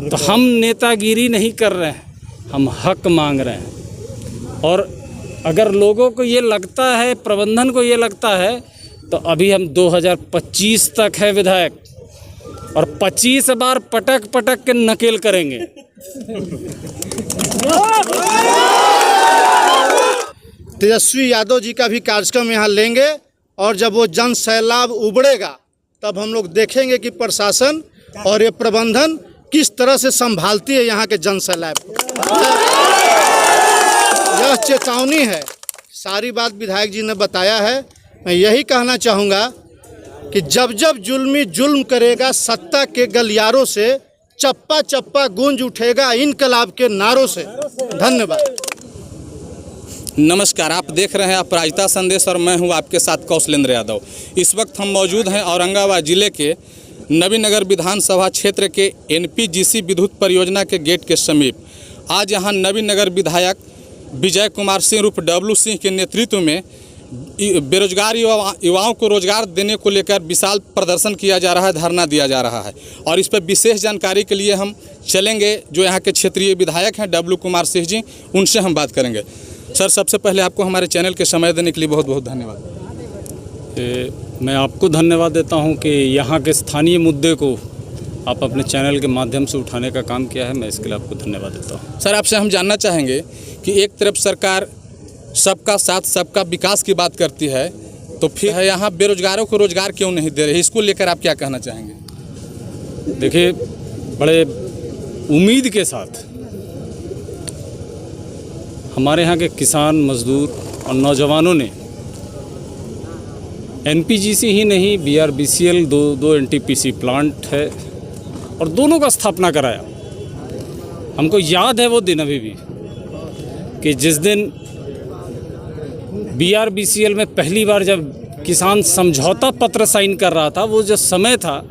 तो हम नेतागिरी नहीं कर रहे हैं, हम हक मांग रहे हैं। और अगर लोगों को ये लगता है, प्रबंधन को ये लगता है, तो अभी हम 2025 तक है विधायक और 25 बार पटक पटक के नकेल करेंगे। तेजस्वी यादव जी का भी कार्यक्रम यहाँ लेंगे और जब वो जन सैलाब उबड़ेगा तब हम लोग देखेंगे कि प्रशासन और ये प्रबंधन किस तरह से संभालती है यहाँ के जन सैलाब को। यह चेतावनी है, सारी बात विधायक जी ने बताया है। मैं यही कहना चाहूँगा कि जब जब जुल्मी जुल्म करेगा सत्ता के गलियारों से, चप्पा चप्पा गूंज उठेगा इनकलाब के नारों से। धन्यवाद। नमस्कार, आप देख रहे हैं अपराजिता संदेश और मैं हूं आपके साथ कौशलेंद्र यादव। इस वक्त हम मौजूद हैं औरंगाबाद जिले के नवीनगर विधानसभा क्षेत्र के एनपीजीसी विद्युत परियोजना के गेट के समीप। आज यहां नवीनगर विधायक विजय कुमार सिंह उर्फ डब्लू सिंह के नेतृत्व में बेरोजगार युवाओं को रोजगार देने को लेकर विशाल प्रदर्शन किया जा रहा है, धरना दिया जा रहा है। और इस पर विशेष जानकारी के लिए हम चलेंगे जो यहाँ के क्षेत्रीय विधायक हैं डब्लू कुमार सिंह जी, उनसे हम बात करेंगे। सर, सबसे पहले आपको हमारे चैनल के समय देने के लिए बहुत बहुत धन्यवाद। मैं आपको धन्यवाद देता हूं कि यहाँ के स्थानीय मुद्दे को आप अपने चैनल के माध्यम से उठाने का काम किया है, मैं इसके लिए आपको धन्यवाद देता हूं। सर, आपसे हम जानना चाहेंगे कि एक तरफ सरकार सबका साथ सबका विकास की बात करती है, तो फिर यहाँ बेरोजगारों को रोजगार क्यों नहीं दे रही, इसको लेकर आप क्या कहना चाहेंगे? देखिए, बड़े उम्मीद के साथ हमारे यहाँ के किसान, मजदूर और नौजवानों ने एनपीजीसी ही नहीं, बीआरबीसीएल दो एनटीपीसी प्लांट है और दोनों का स्थापना कराया। हमको याद है वो दिन अभी भी कि जिस दिन बीआरबीसीएल में पहली बार जब किसान समझौता पत्र साइन कर रहा था, वो जो समय था,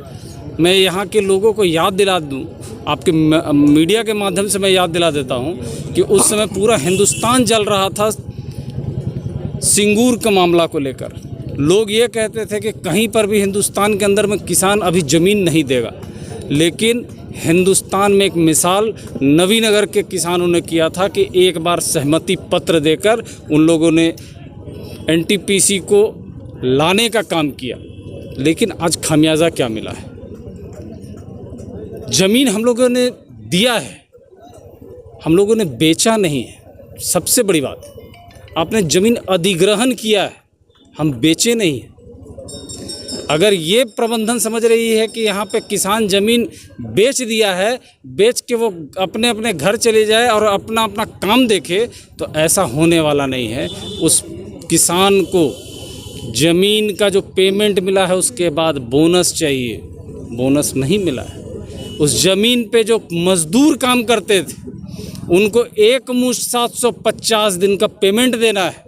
मैं यहाँ के लोगों को याद दिला दूँ, आपके मीडिया के माध्यम से मैं याद दिला देता हूँ कि उस समय पूरा हिंदुस्तान जल रहा था सिंगूर के मामला को लेकर। लोग ये कहते थे कि कहीं पर भी हिंदुस्तान के अंदर में किसान अभी ज़मीन नहीं देगा, लेकिन हिंदुस्तान में एक मिसाल नवीनगर के किसानों ने किया था कि एक बार सहमति पत्र देकर उन लोगों ने एनटीपीसी को लाने का काम किया। लेकिन आज खामियाजा क्या मिला है? ज़मीन हम लोगों ने दिया है, हम लोगों ने बेचा नहीं है। सबसे बड़ी बात, आपने ज़मीन अधिग्रहण किया है, हम बेचे नहीं हैं। अगर ये प्रबंधन समझ रही है कि यहाँ पे किसान ज़मीन बेच दिया है, बेच के वो अपने अपने घर चले जाए और अपना अपना काम देखे, तो ऐसा होने वाला नहीं है। उस किसान को ज़मीन का जो पेमेंट मिला है उसके बाद बोनस चाहिए, बोनस नहीं मिला है। उस ज़मीन पे जो मज़दूर काम करते थे उनको एक मुश्त 750 दिन का पेमेंट देना है,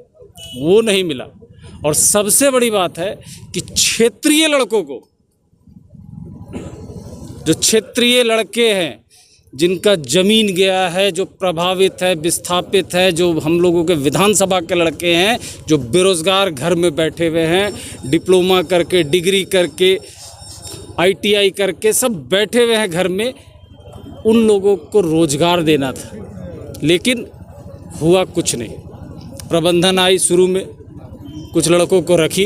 वो नहीं मिला। और सबसे बड़ी बात है कि क्षेत्रीय लड़कों को, जो क्षेत्रीय लड़के हैं जिनका ज़मीन गया है, जो प्रभावित है, विस्थापित है, जो हम लोगों के विधानसभा के लड़के हैं, जो बेरोज़गार घर में बैठे हुए हैं, डिप्लोमा करके, डिग्री करके, आईटीआई करके सब बैठे हुए हैं घर में, उन लोगों को रोज़गार देना था, लेकिन हुआ कुछ नहीं। प्रबंधन आई शुरू में, कुछ लड़कों को रखी,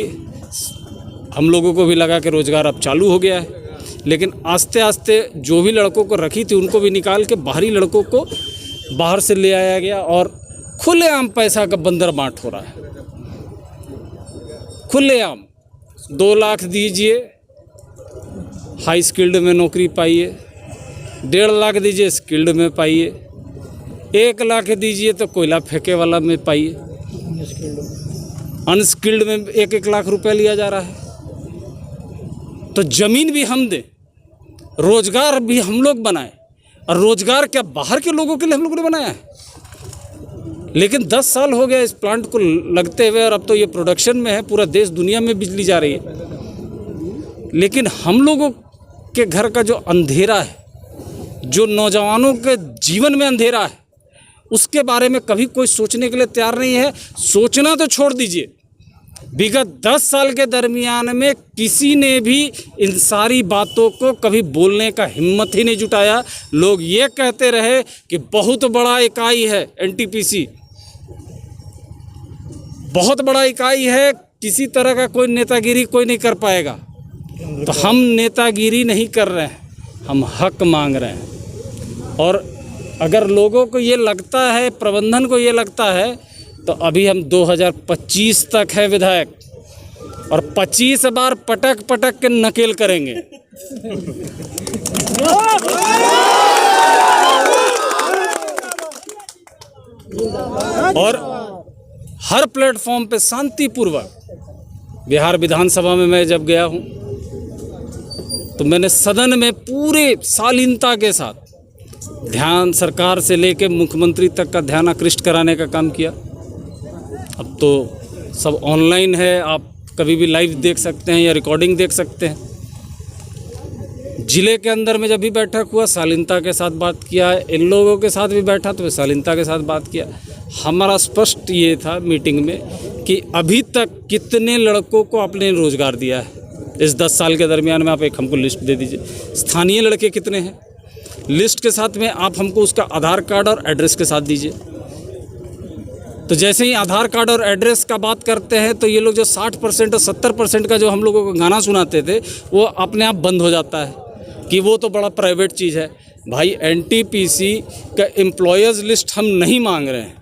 हम लोगों को भी लगा कि रोज़गार अब चालू हो गया है, लेकिन आस्ते आस्ते जो भी लड़कों को रखी थी उनको भी निकाल के बाहरी लड़कों को बाहर से ले आया गया और खुलेआम पैसा का बंदर बांट हो रहा है। खुलेआम 2 लाख दीजिए, हाई स्किल्ड में नौकरी पाइए, 1.5 लाख दीजिए, स्किल्ड में पाइए, 1 लाख दीजिए तो कोयला फेंके वाला में पाइए, अनस्किल्ड में 1-1 लाख रुपया लिया जा रहा है। तो ज़मीन भी हम दें, रोज़गार भी हम लोग बनाएं, और रोज़गार क्या बाहर के लोगों के लिए हम लोगों ने बनाया है? लेकिन 10 साल हो गया इस प्लांट को लगते हुए और अब तो ये प्रोडक्शन में है, पूरा देश दुनिया में बिजली जा रही है। लेकिन हम लोगों के घर का जो अंधेरा है, जो नौजवानों के जीवन में अंधेरा है, उसके बारे में कभी कोई सोचने के लिए तैयार नहीं है। सोचना तो छोड़ दीजिए, विगत 10 साल के दरमियान में किसी ने भी इन सारी बातों को कभी बोलने का हिम्मत ही नहीं जुटाया। लोग ये कहते रहे कि बहुत बड़ा इकाई है एनटीपीसी, बहुत बड़ा इकाई है, किसी तरह का कोई नेतागिरी कोई नहीं कर पाएगा। तो हम नेतागिरी नहीं कर रहे हैं, हम हक मांग रहे हैं। और अगर लोगों को ये लगता है, प्रबंधन को ये लगता है, तो अभी हम 2025 तक है विधायक, और 25 बार पटक पटक के नकेल करेंगे। और हर प्लेटफॉर्म पे शांतिपूर्वक, बिहार विधानसभा में मैं जब गया हूँ तो मैंने सदन में पूरे शालीनता के साथ ध्यान सरकार से लेके मुख्यमंत्री तक का ध्यान आकृष्ट कराने का काम किया। अब तो सब ऑनलाइन है, आप कभी भी लाइव देख सकते हैं या रिकॉर्डिंग देख सकते हैं। ज़िले के अंदर में जब भी बैठक हुआ शालीनता के साथ बात किया, इन लोगों के साथ भी बैठा तो शालीनता के साथ बात किया। हमारा स्पष्ट ये था मीटिंग में कि अभी तक कितने लड़कों को आपने रोज़गार दिया है इस 10 साल के दरमियान में, आप एक हमको लिस्ट दे दीजिए। स्थानीय लड़के कितने हैं, लिस्ट के साथ में आप हमको उसका आधार कार्ड और एड्रेस के साथ दीजिए। तो जैसे ही आधार कार्ड और एड्रेस का बात करते हैं तो ये लोग जो 60% और 70% का जो हम लोगों को गाना सुनाते थे वो अपने आप बंद हो जाता है कि वो तो बड़ा प्राइवेट चीज़ है। भाई एनटीपीसी का एम्प्लॉयज़ लिस्ट हम नहीं मांग रहे हैं,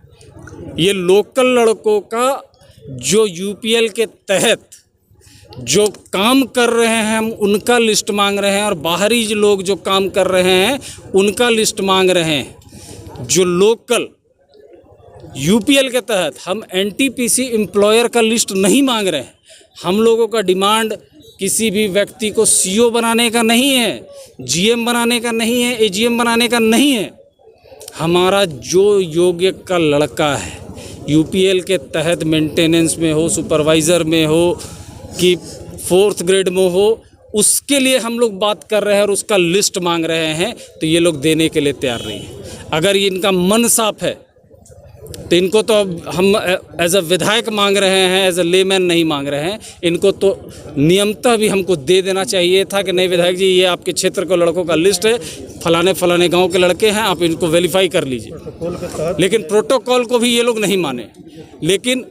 ये लोकल लड़कों का जो यूपीएल के तहत जो काम कर रहे हैं हम उनका लिस्ट मांग रहे हैं, और बाहरी जो लोग जो काम कर रहे हैं उनका लिस्ट मांग रहे हैं। जो लोकल यूपीएल के तहत हम एनटीपीसी एम्प्लॉयर का लिस्ट नहीं मांग रहे हैं। हम लोगों का डिमांड किसी भी व्यक्ति को सीओ बनाने का नहीं है, जीएम बनाने का नहीं है, एजीएम बनाने का नहीं है। हमारा जो योग्य का लड़का है, यूपीएल के तहत मेंटेनेंस में हो, सुपरवाइज़र में हो कि 4th ग्रेड में हो, उसके लिए हम लोग बात कर रहे हैं और उसका लिस्ट मांग रहे हैं। तो ये लोग देने के लिए तैयार नहीं हैं। अगर इनका मन साफ है तो इनको तो हम एज अ विधायक मांग रहे हैं, एज अ लेमैन नहीं मांग रहे हैं। इनको तो नियमतः भी हमको दे देना चाहिए था कि नहीं विधायक जी, ये आपके क्षेत्र के लड़कों का लिस्ट है, फलाने फलाने गांव के लड़के हैं, आप इनको वेरीफाई कर लीजिए। लेकिन प्रोटोकॉल को भी ये लोग नहीं माने। लेकिन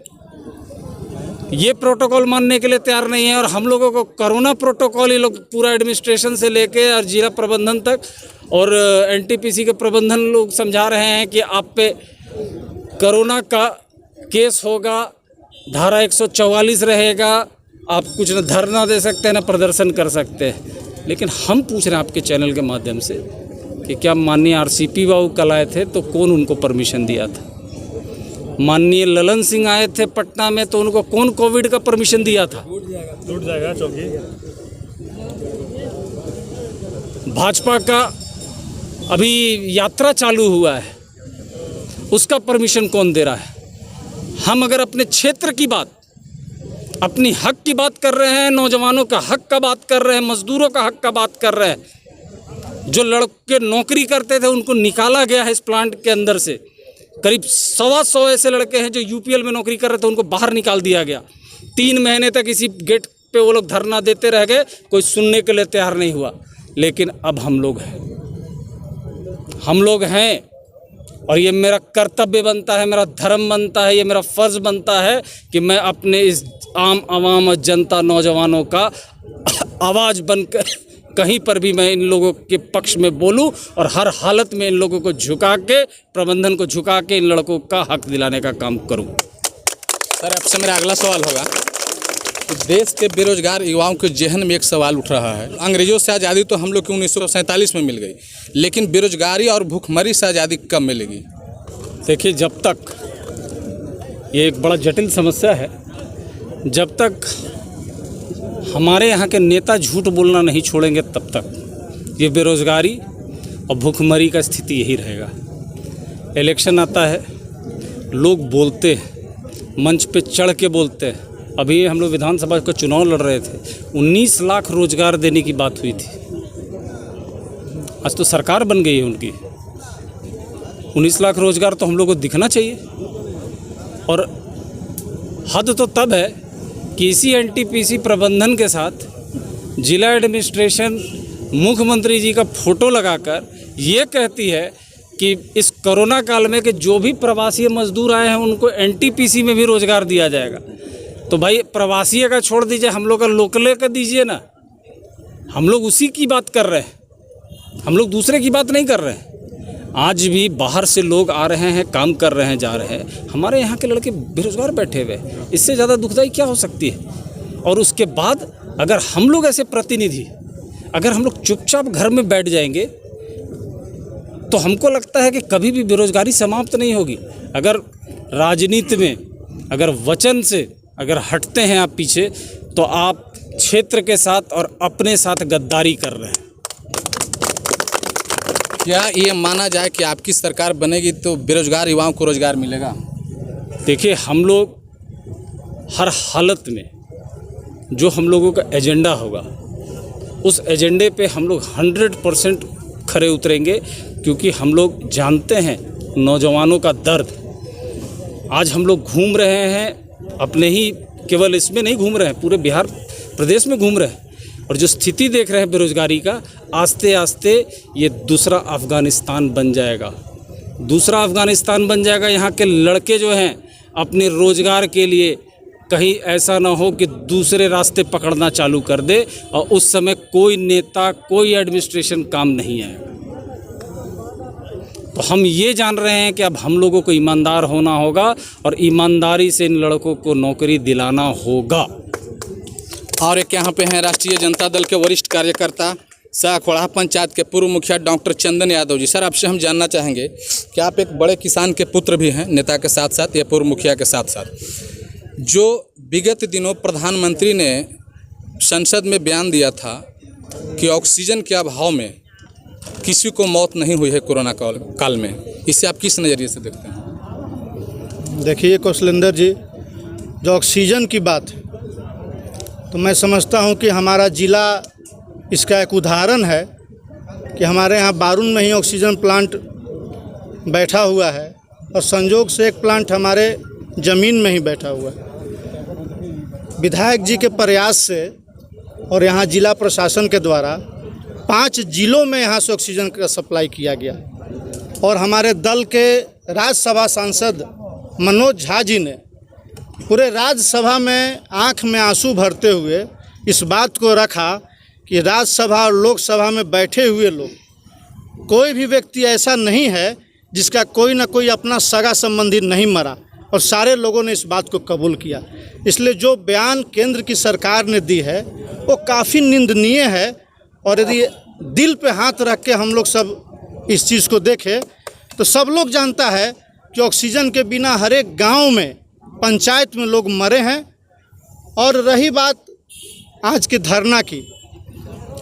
ये प्रोटोकॉल मानने के लिए तैयार नहीं है। और हम लोगों को कोरोना प्रोटोकॉल ये लोग पूरा एडमिनिस्ट्रेशन से लेके और जिला प्रबंधन तक और एनटीपीसी के प्रबंधन लोग समझा रहे हैं कि आप पे कोरोना का केस होगा, धारा 144 रहेगा, आप कुछ न धरना दे सकते हैं न प्रदर्शन कर सकते हैं। लेकिन हम पूछ रहे हैं आपके चैनल के माध्यम से कि क्या माननीय आरसीपी बाबू कल आए थे तो कौन उनको परमिशन दिया था? माननीय ललन सिंह आए थे पटना में तो उनको कौन कोविड का परमिशन दिया था? टूट जाएगा चौकी। भाजपा का अभी यात्रा चालू हुआ है, उसका परमिशन कौन दे रहा है? हम अगर अपने क्षेत्र की बात, अपनी हक की बात कर रहे हैं, नौजवानों का हक का बात कर रहे हैं, मजदूरों का हक का बात कर रहे हैं। जो लड़के नौकरी करते थे उनको निकाला गया है इस प्लांट के अंदर से। करीब 125 ऐसे लड़के हैं जो यूपीएल में नौकरी कर रहे थे, उनको बाहर निकाल दिया गया। 3 महीने तक इसी गेट पे वो लोग धरना देते रह गए, कोई सुनने के लिए तैयार नहीं हुआ। लेकिन अब हम लोग हैं और ये मेरा कर्तव्य बनता है, मेरा धर्म बनता है, ये मेरा फ़र्ज़ बनता है कि मैं अपने इस आम आवाम और जनता नौजवानों का आवाज़ बनकर कहीं पर भी मैं इन लोगों के पक्ष में बोलूं और हर हालत में इन लोगों को झुका के, प्रबंधन को झुका के इन लड़कों का हक दिलाने का काम करूं। सर, आपसे मेरा अगला सवाल होगा कि देश के बेरोजगार युवाओं के जहन में एक सवाल उठ रहा है। अंग्रेजों से आज़ादी तो हम लोग को 1947 में मिल गई, लेकिन बेरोजगारी और भूखमरी से आज़ादी कब मिलेगी? देखिए, जब तक ये एक बड़ा जटिल समस्या है, जब तक हमारे यहाँ के नेता झूठ बोलना नहीं छोड़ेंगे तब तक ये बेरोज़गारी और भूखमरी का स्थिति यही रहेगा। इलेक्शन आता है, लोग बोलते हैं, मंच पे चढ़ के बोलते हैं। अभी हम लोग विधानसभा का चुनाव लड़ रहे थे, 19 लाख रोजगार देने की बात हुई थी। आज तो सरकार बन गई है उनकी। 19 लाख रोजगार तो हम लोग को दिखना चाहिए। और हद तो तब है कि इसी एनटीपीसी प्रबंधन के साथ जिला एडमिनिस्ट्रेशन मुख्यमंत्री जी का फोटो लगाकर ये कहती है कि इस कोरोना काल में कि जो भी प्रवासी मजदूर आए हैं उनको एनटीपीसी में भी रोज़गार दिया जाएगा। तो भाई प्रवासी का छोड़ दीजिए, हम लोग का लोकले का दीजिए ना। हम लोग उसी की बात कर रहे हैं, हम लोग दूसरे की बात नहीं कर रहे हैं। आज भी बाहर से लोग आ रहे हैं, काम कर रहे हैं, जा रहे हैं। हमारे यहाँ के लड़के बेरोजगार बैठे हुए हैं, इससे ज़्यादा दुखदाई क्या हो सकती है। और उसके बाद अगर हम लोग ऐसे प्रतिनिधि, अगर हम लोग चुपचाप घर में बैठ जाएंगे तो हमको लगता है कि कभी भी बेरोजगारी समाप्त नहीं होगी। अगर राजनीति में अगर वचन से अगर हटते हैं आप पीछे, तो आप क्षेत्र के साथ और अपने साथ गद्दारी कर रहे हैं। क्या ये माना जाए कि आपकी सरकार बनेगी तो बेरोजगार युवाओं को रोजगार मिलेगा? देखिए, हम लोग हर हालत में जो हम लोगों का एजेंडा होगा उस एजेंडे पे हम लोग 100% खरे उतरेंगे, क्योंकि हम लोग जानते हैं नौजवानों का दर्द। आज हम लोग घूम रहे हैं, अपने ही केवल इसमें नहीं घूम रहे हैं, पूरे बिहार प्रदेश में घूम रहे हैं। और जो स्थिति देख रहे हैं बेरोजगारी का, आस्ते आस्ते ये दूसरा अफ़गानिस्तान बन जाएगा, दूसरा अफ़गानिस्तान बन जाएगा। यहाँ के लड़के जो हैं अपने रोज़गार के लिए कहीं ऐसा ना हो कि दूसरे रास्ते पकड़ना चालू कर दे और उस समय कोई नेता, कोई एडमिनिस्ट्रेशन काम नहीं आएगा। तो हम ये जान रहे हैं कि अब हम लोगों को ईमानदार होना होगा और ईमानदारी से इन लड़कों को नौकरी दिलाना होगा। और एक यहाँ पे हैं राष्ट्रीय जनता दल के वरिष्ठ कार्यकर्ता साखोड़ा पंचायत के पूर्व मुखिया डॉक्टर चंदन यादव जी। सर, आपसे हम जानना चाहेंगे कि आप एक बड़े किसान के पुत्र भी हैं, नेता के साथ साथ या पूर्व मुखिया के साथ साथ। जो विगत दिनों प्रधानमंत्री ने संसद में बयान दिया था कि ऑक्सीजन के अभाव में किसी को मौत नहीं हुई है कोरोना काल में, इसे आप किस नज़रिए से देखते हैं? देखिए कौशलेंद्र जी, जो ऑक्सीजन की बात है तो मैं समझता हूं कि हमारा ज़िला इसका एक उदाहरण है कि हमारे यहाँ बारून में ही ऑक्सीजन प्लांट बैठा हुआ है और संजोग से एक प्लांट हमारे ज़मीन में ही बैठा हुआ है। विधायक जी के प्रयास से और यहाँ जिला प्रशासन के द्वारा 5 जिलों में यहाँ से ऑक्सीजन का सप्लाई किया गया। और हमारे दल के राज्यसभा सांसद मनोज झा जी ने पूरे राज्यसभा में आंख में आंसू भरते हुए इस बात को रखा कि राज्यसभा और लोकसभा में बैठे हुए लोग, कोई भी व्यक्ति ऐसा नहीं है जिसका कोई ना कोई अपना सगा संबंधी नहीं मरा, और सारे लोगों ने इस बात को कबूल किया। इसलिए जो बयान केंद्र की सरकार ने दी है वो काफ़ी निंदनीय है। और यदि दिल पे हाथ रख के हम लोग सब इस चीज़ को देखें तो सब लोग जानता है कि ऑक्सीजन के बिना हर एक गाँव में, पंचायत में लोग मरे हैं। और रही बात आज के धरना की,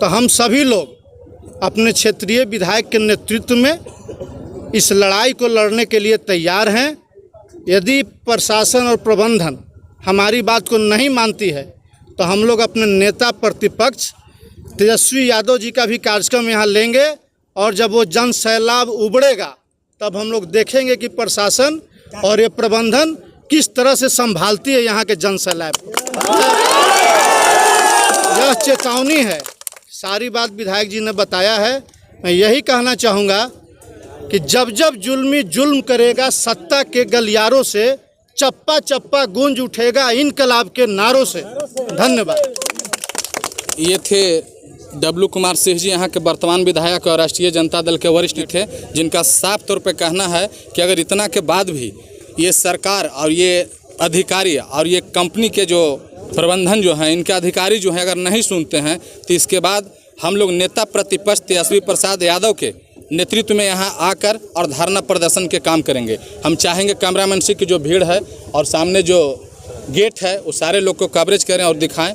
तो हम सभी लोग अपने क्षेत्रीय विधायक के नेतृत्व में इस लड़ाई को लड़ने के लिए तैयार हैं। यदि प्रशासन और प्रबंधन हमारी बात को नहीं मानती है तो हम लोग अपने नेता प्रतिपक्ष तेजस्वी यादव जी का भी कार्यक्रम यहाँ लेंगे, और जब वो जन सैलाब उबड़ेगा तब हम लोग देखेंगे कि प्रशासन और ये प्रबंधन किस तरह से संभालती है यहाँ के जन सैलाब। यह चेतावनी है, सारी बात विधायक जी ने बताया है। मैं यही कहना चाहूँगा कि जब जब जुल्म करेगा सत्ता के गलियारों से, चप्पा चप्पा गूंज उठेगा इनकलाब के नारों से। धन्यवाद। ये थे डब्लू कुमार सिंह जी, यहाँ के वर्तमान विधायक और राष्ट्रीय जनता दल के वरिष्ठ थे, जिनका साफ तौर पे कहना है कि अगर इतना के बाद भी ये सरकार और ये अधिकारी और ये कंपनी के जो प्रबंधन जो हैं, इनके अधिकारी जो हैं, अगर नहीं सुनते हैं तो इसके बाद हम लोग नेता प्रतिपक्ष तेजस्वी प्रसाद यादव के नेतृत्व में यहाँ आकर और धरना प्रदर्शन के काम करेंगे। हम चाहेंगे कैमरामैन से की जो भीड़ है और सामने जो गेट है वो सारे लोग को कवरेज करें और दिखाएं।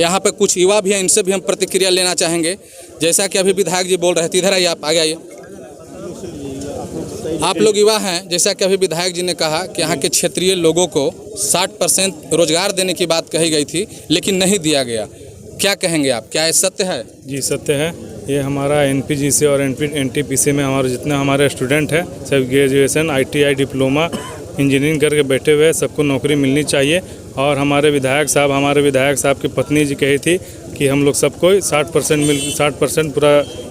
यहाँ पे कुछ युवा भी हैं, इनसे भी हम प्रतिक्रिया लेना चाहेंगे। जैसा कि अभी विधायक जी बोल रहे थे, इधर आइए, आप आगे आइए। आप लोग युवा हैं, जैसा कि अभी विधायक जी ने कहा कि यहाँ के क्षेत्रीय लोगों को 60% रोजगार देने की बात कही गई थी लेकिन नहीं दिया गया। क्या कहेंगे आप, क्या ये सत्य है? जी सत्य है। ये हमारा एनपीजीसी और एनटीपीसी में हमारे जितने हमारे स्टूडेंट हैं सब ग्रेजुएशन, ITI, डिप्लोमा, इंजीनियरिंग करके बैठे हुए हैं। सबको नौकरी मिलनी चाहिए और हमारे विधायक साहब की पत्नी जी कही थी कि हम लोग सबको 60% पूरा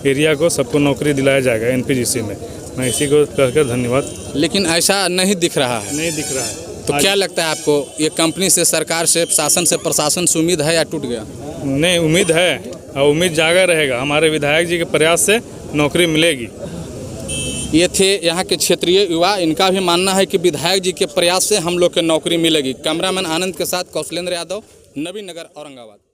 एरिया को सबको नौकरी दिलाया जाएगा एनपीजीसी में। मैं इसी को कहकर धन्यवाद। लेकिन ऐसा नहीं दिख रहा है। नहीं दिख रहा है तो क्या लगता है आपको, ये कंपनी से, सरकार से, शासन से, प्रशासन से उम्मीद है या टूट गया? नहीं, उम्मीद है और उम्मीद जागा रहेगा। हमारे विधायक जी के प्रयास से नौकरी मिलेगी। ये थे यहाँ के क्षेत्रीय युवा। इनका भी मानना है कि विधायक जी के प्रयास से हम लोग को नौकरी मिलेगी। कैमरामैन आनंद के साथ कौशलेंद्र यादव, नवीन नगर, औरंगाबाद।